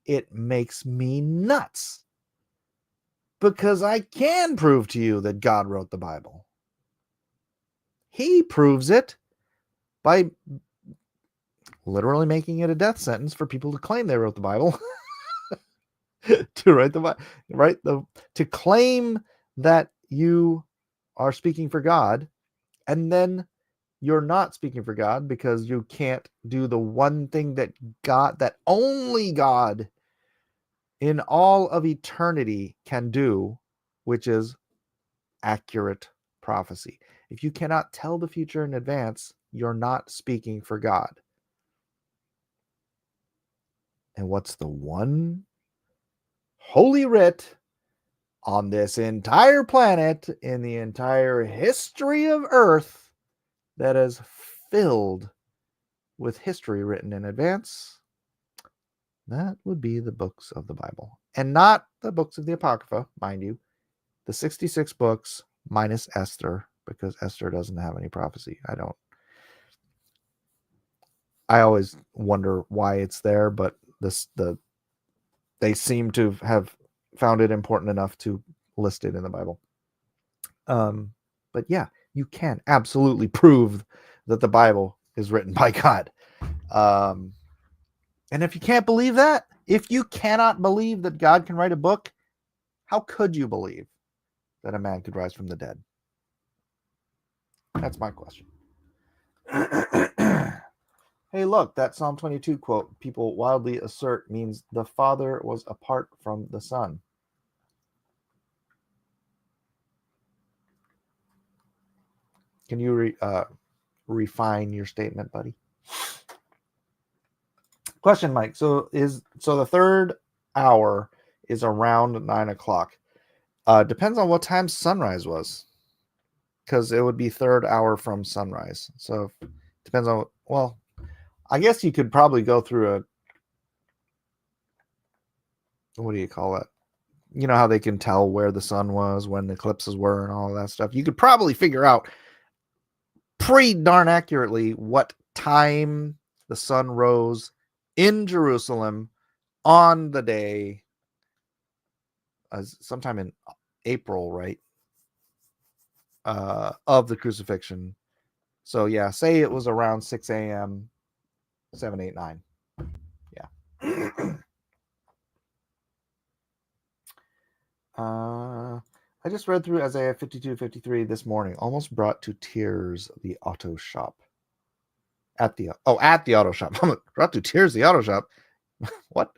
it makes me nuts. Because I can prove to you that God wrote the Bible. He proves it by literally making it a death sentence for people to claim they wrote the Bible. To write the Bible, right? To claim that you are speaking for God, and then you're not speaking for God because you can't do the one thing that only God in all of eternity can do, which is accurate prophecy. If you cannot tell the future in advance, you're not speaking for God. And what's the one holy writ on this entire planet, in the entire history of Earth, that is filled with history written in advance? That would be the books of the Bible. And not the books of the Apocrypha, mind you. The 66 books minus Esther, because Esther doesn't have any prophecy. I always wonder why it's there, but they seem to have found it important enough to list it in the Bible. But yeah, you can absolutely prove that the Bible is written by God. And if you can't believe that, if you cannot believe that God can write a book, how could you believe that a man could rise from the dead? That's my question. Hey, look, that Psalm 22 quote people wildly assert means the Father was apart from the Son. Can you refine your statement, buddy? Question, Mike. So the third hour is around 9 o'clock. Depends on what time sunrise was, because it would be third hour from sunrise. So depends on, well, I guess you could probably go through what do you call it? You know how they can tell where the sun was, when the eclipses were, and all of that stuff. You could probably figure out pretty darn accurately what time the sun rose in Jerusalem on the day, sometime in April, right? Of the crucifixion. So yeah, say it was around 6 a.m., 7, 8, 9. Yeah. I just read through Isaiah 52:53 this morning. Almost brought to tears the auto shop. At the auto shop. Brought to tears the auto shop. What?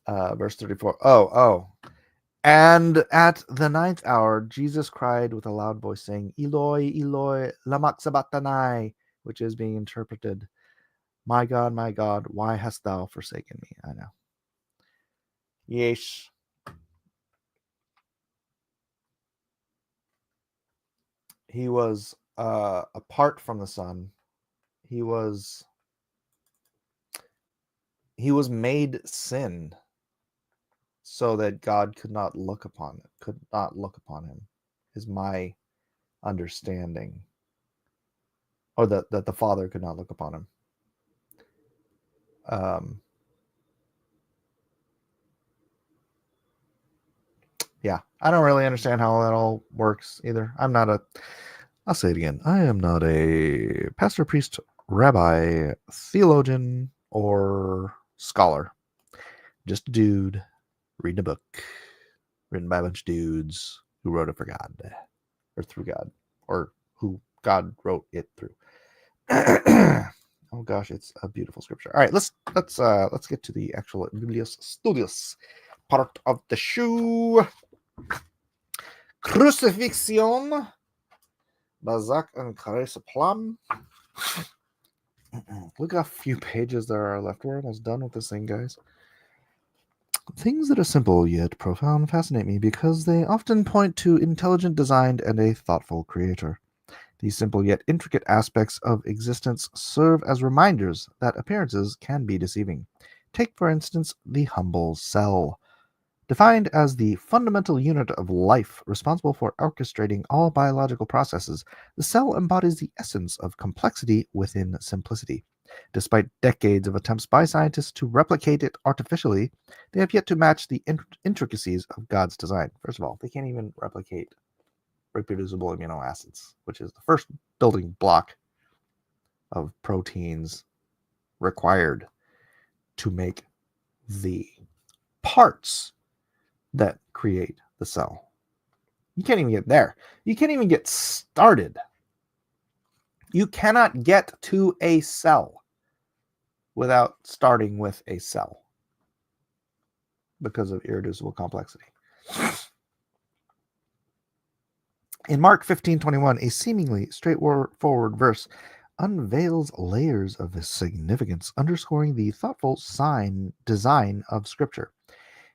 Verse 34. Oh. And at the 9th hour, Jesus cried with a loud voice, saying, Eloi, Eloi, lama sabachthani, which is being interpreted, my God, why hast thou forsaken me? I know. Yes. He was apart from the Son. He was made sin so that God could not look upon him, is my understanding. Or that the Father could not look upon him. Yeah, I don't really understand how that all works either. I'm not I'll say it again. I am not a pastor, priest, rabbi, theologian, or scholar. Just a dude reading a book written by a bunch of dudes who wrote it for God, or through God, or who God wrote it through. Oh gosh, it's a beautiful scripture. All right, let's get to the actual Biblios Studios part of the show. Crucifixion. Bazak and Carissa Plum. Look how few pages there are left. We're almost done with this thing, guys. Things that are simple yet profound fascinate me because they often point to intelligent design and a thoughtful creator. These simple yet intricate aspects of existence serve as reminders that appearances can be deceiving. Take, for instance, the humble cell. Defined as the fundamental unit of life responsible for orchestrating all biological processes, the cell embodies the essence of complexity within simplicity. Despite decades of attempts by scientists to replicate it artificially, they have yet to match the intricacies of God's design. First of all, they can't even replicate reproducible amino acids, which is the first building block of proteins required to make the parts that create the cell. You can't even get there. You can't even get started. You cannot get to a cell without starting with a cell because of irreducible complexity. In Mark 15:21, a seemingly straightforward verse unveils layers of significance, underscoring the thoughtful design of Scripture.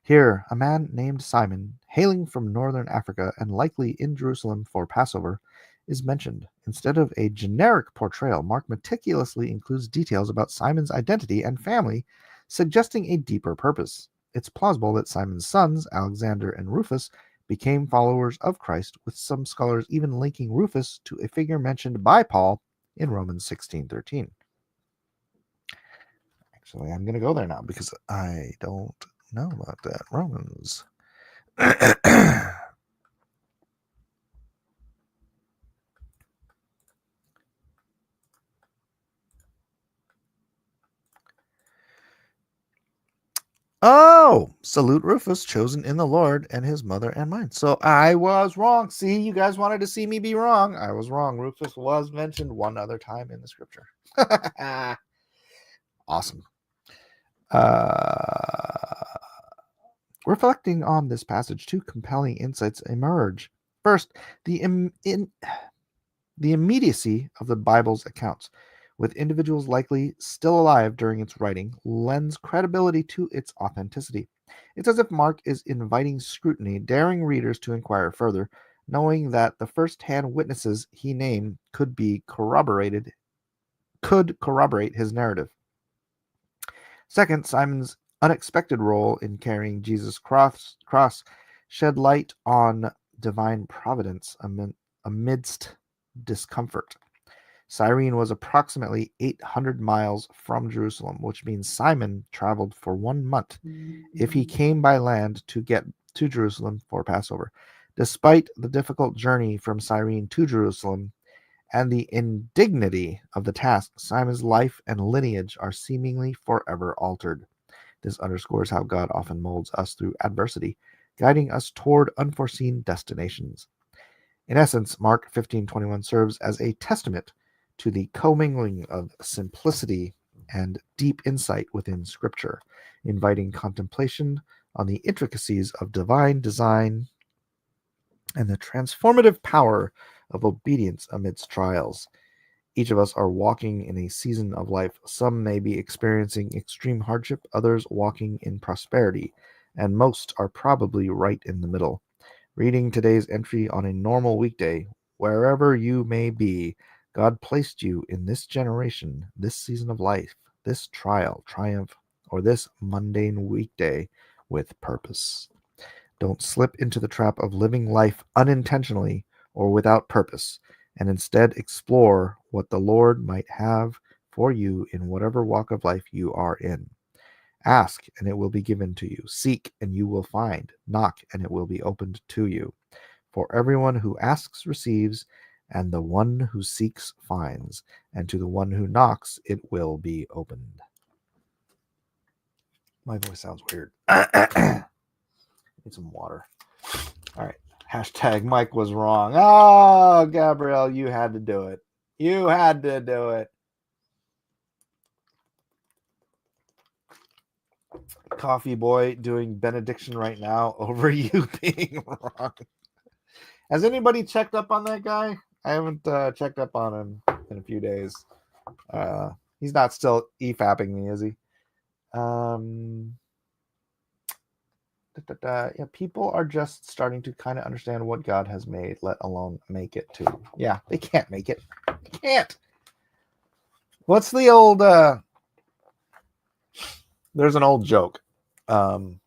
Here, a man named Simon, hailing from northern Africa and likely in Jerusalem for Passover, is mentioned. Instead of a generic portrayal, Mark meticulously includes details about Simon's identity and family, suggesting a deeper purpose. It's plausible that Simon's sons, Alexander and Rufus, became followers of Christ, with some scholars even linking Rufus to a figure mentioned by Paul in Romans 16:13. Actually, I'm going to go there now because I don't know about that. Romans. Oh, salute Rufus, chosen in the Lord, and his mother and mine. So I was wrong. See, you guys wanted to see me be wrong. I was wrong. Rufus was mentioned one other time in the scripture. Awesome. Reflecting on this passage, two compelling insights emerge. First, the immediacy of the Bible's accounts, with individuals likely still alive during its writing, lends credibility to its authenticity. It's as if Mark is inviting scrutiny, daring readers to inquire further, knowing that the first-hand witnesses he named could corroborate his narrative. Second, Simon's unexpected role in carrying Jesus' cross shed light on divine providence amidst discomfort. Cyrene was approximately 800 miles from Jerusalem, which means Simon traveled for 1 month if he came by land to get to Jerusalem for Passover. Despite the difficult journey from Cyrene to Jerusalem and the indignity of the task, Simon's life and lineage are seemingly forever altered. This underscores how God often molds us through adversity, guiding us toward unforeseen destinations. In essence, Mark 15:21 serves as a testament to the commingling of simplicity and deep insight within Scripture, inviting contemplation on the intricacies of divine design and the transformative power of obedience amidst trials. Each of us are walking in a season of life. Some may be experiencing extreme hardship, others walking in prosperity, and most are probably right in the middle. Reading today's entry on a normal weekday, wherever you may be, God placed you in this generation, this season of life, this trial, triumph, or this mundane weekday with purpose. Don't slip into the trap of living life unintentionally or without purpose, and instead explore what the Lord might have for you in whatever walk of life you are in. Ask, and it will be given to you. Seek, and you will find. Knock, and it will be opened to you. For everyone who asks receives, and the one who seeks finds, and to the one who knocks it will be opened. My voice sounds weird. Need some water. All right. Hashtag Mike was wrong. Oh, Gabrielle, you had to do it. You had to do it. Coffee boy doing benediction right now over you being wrong. Has anybody checked up on that guy? I haven't checked up on him in a few days. He's not still e-fapping me, is he? Yeah, people are just starting to kind of understand what God has made, let alone make it too. Yeah, they can't make it. They can't. What's the old there's an old joke. An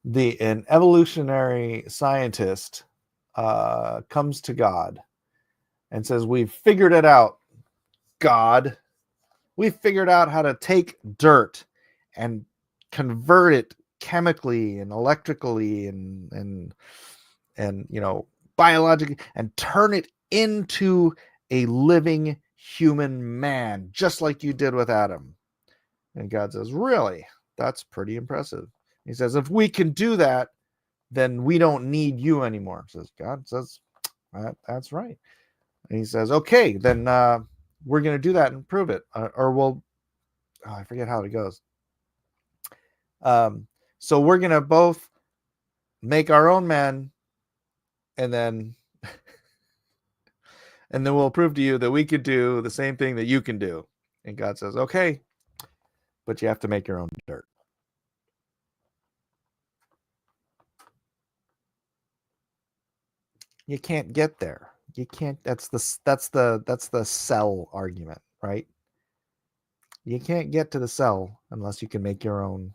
evolutionary scientist comes to God and says, "We've figured it out, God. We've figured out how to take dirt and convert it chemically and electrically and biologically and turn it into a living human man, just like you did with Adam." And God says, "Really? That's pretty impressive." He says, "If we can do that, then we don't need you anymore." God says, "That's right." And he says, "Okay, then we're going to do that and prove it. Or we'll," I forget how it goes. So we're going to both make our own man, and then we'll prove to you that we could do the same thing that you can do. And God says, "Okay, but you have to make your own dirt." You can't get there. You can't. That's the cell argument, right? You can't get to the cell unless you can make your own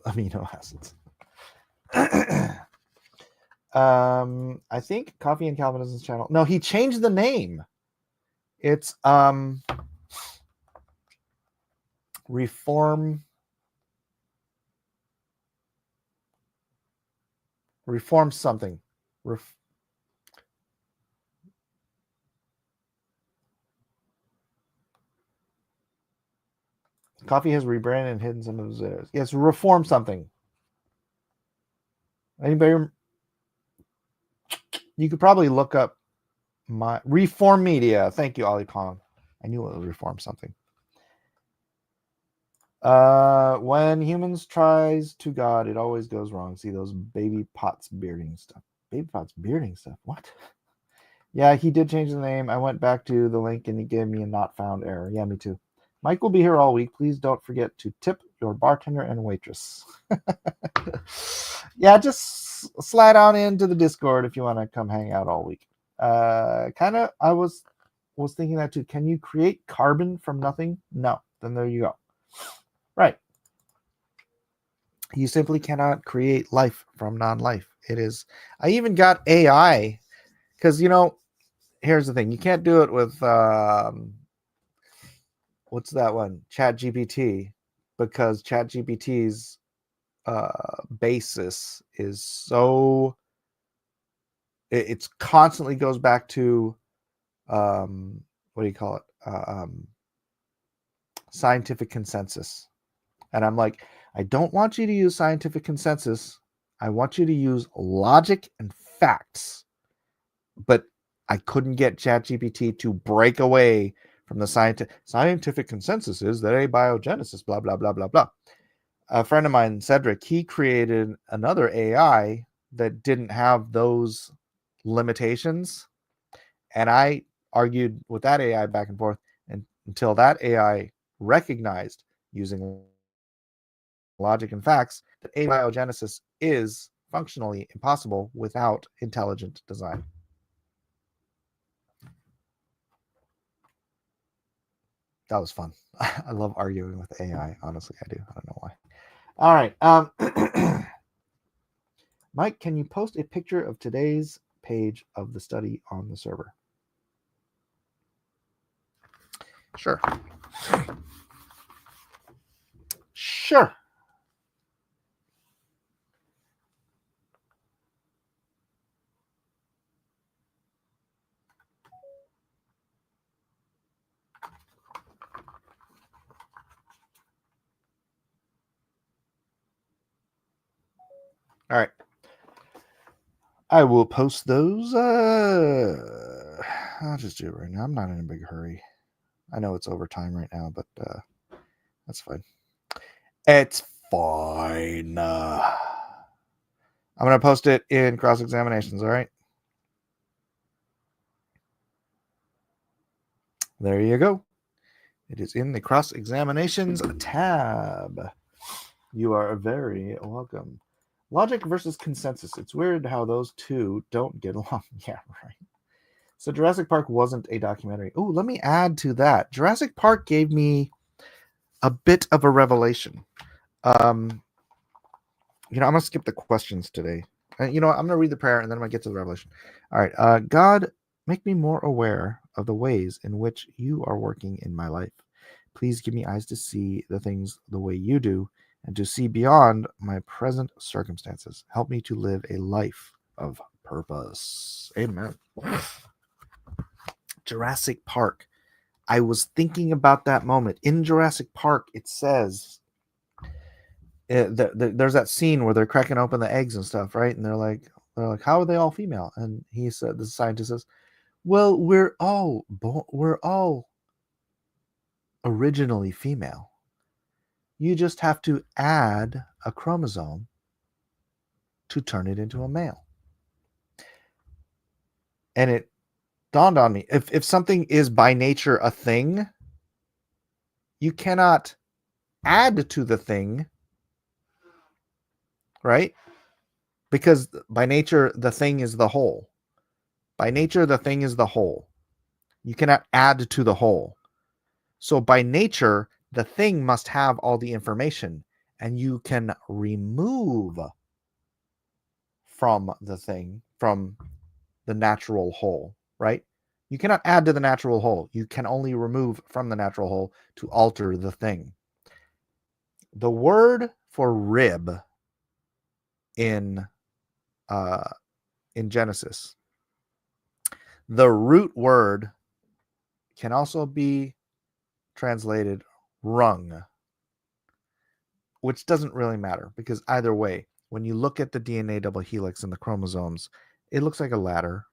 amino acids. I think Coffee and Calvinism's channel. No, he changed the name. It's Reform something. Coffee has rebranded and hidden some of his videos. Yes, Reform something. Anybody? You could probably look up my Reform Media. Thank you, Ollie Pong. I knew it was Reform something. When humans tries to God, it always goes wrong. See those baby pots bearding stuff. Baby pots bearding stuff. What? Yeah, he did change the name. I went back to the link and he gave me a not found error. Yeah, me too. Mike will be here all week. Please don't forget to tip your bartender and waitress. Yeah, just slide on into the Discord if you want to come hang out all week. I was thinking that too. Can you create carbon from nothing? No. Then there you go. Right. You simply cannot create life from non-life. It is. I even got AI because here's the thing. You can't do it with what's that one? ChatGPT, because ChatGPT's basis is so it's constantly goes back to what do you call it? Scientific consensus. And I'm like, I don't want you to use scientific consensus. I want you to use logic and facts. But I couldn't get ChatGPT to break away from the scientific consensus is that abiogenesis, blah, blah, blah, blah, blah. A friend of mine, Cedric, he created another AI that didn't have those limitations. And I argued with that AI back and forth until that AI recognized, using logic and facts, that abiogenesis is functionally impossible without intelligent design. That was fun. I love arguing with AI. Honestly, I do. I don't know why. All right. Mike, can you post a picture of today's page of the study on the server? Sure. Sure. I will post those. I'll just do it right now. I'm not in a big hurry. I know it's overtime right now, but that's fine. It's fine. I'm going to post it in cross-examinations, all right? There you go. It is in the cross-examinations tab. You are very welcome. Logic versus consensus. It's weird how those two don't get along. Yeah, right. So Jurassic Park wasn't a documentary. Oh, let me add to that. Jurassic Park gave me a bit of a revelation. I'm going to skip the questions today. I'm going to read the prayer and then I'm going to get to the revelation. All right. God, make me more aware of the ways in which you are working in my life. Please give me eyes to see the things the way you do and to see beyond my present circumstances. Help me to live a life of purpose. Amen. Jurassic Park. I was thinking about that moment. In Jurassic Park, it says, there's that scene where they're cracking open the eggs and stuff, right? And they're like, how are they all female? And he said, the scientist says, well, we're all originally female. You just have to add a chromosome to turn it into a male. And it dawned on me, if something is by nature a thing, you cannot add to the thing, right? Because by nature, the thing is the whole. By nature, the thing is the whole. You cannot add to the whole. So by nature, the thing must have all the information, and you can remove from the thing, from the natural whole, right? You cannot add to the natural whole. You can only remove from the natural whole to alter the thing. The word for rib in Genesis, the root word can also be translated rung, which doesn't really matter because either way, when you look at the DNA double helix and the chromosomes, it looks like a ladder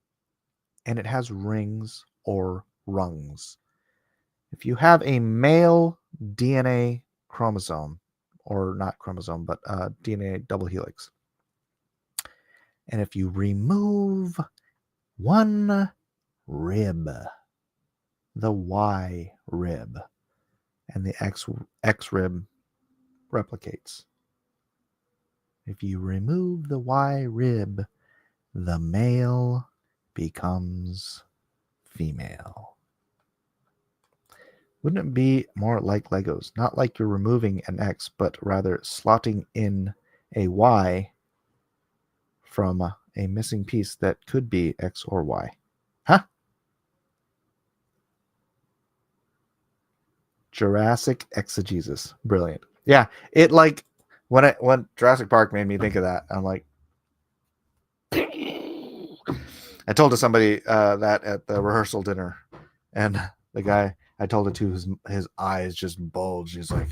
and it has rings or rungs. If you have a male DNA chromosome, or not chromosome, but DNA double helix, and if you remove one rib, the Y rib, and the X rib replicates. If you remove the Y rib, the male becomes female. Wouldn't it be more like Legos? Not like you're removing an X, but rather slotting in a Y from a missing piece that could be X or Y. Huh? Jurassic exegesis. Brilliant. Yeah, it like when Jurassic Park made me think of that, I'm like, I told to somebody that at the rehearsal dinner, and the guy I told it to, his eyes just bulged. He's like,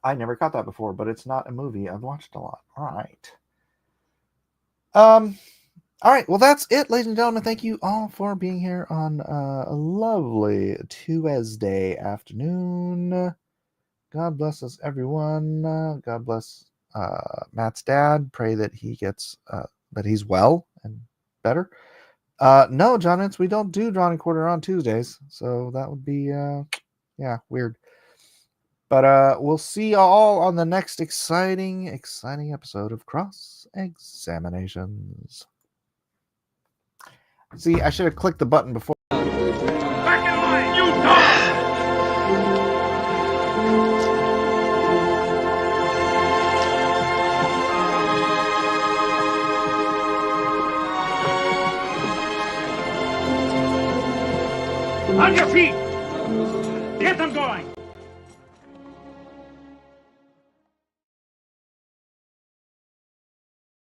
I never caught that before, but it's not a movie I've watched a lot. All right. All right. Well, that's it, ladies and gentlemen. Thank you all for being here on a lovely Tuesday afternoon. God bless us, everyone. God bless Matt's dad. Pray that he gets that he's well and better. No, John, we don't do Drawn and Quarter on Tuesdays, so that would be weird. But we'll see you all on the next exciting episode of Cross Examinations. See, I should have clicked the button before. Back in line, you dog! On your feet! Get them going!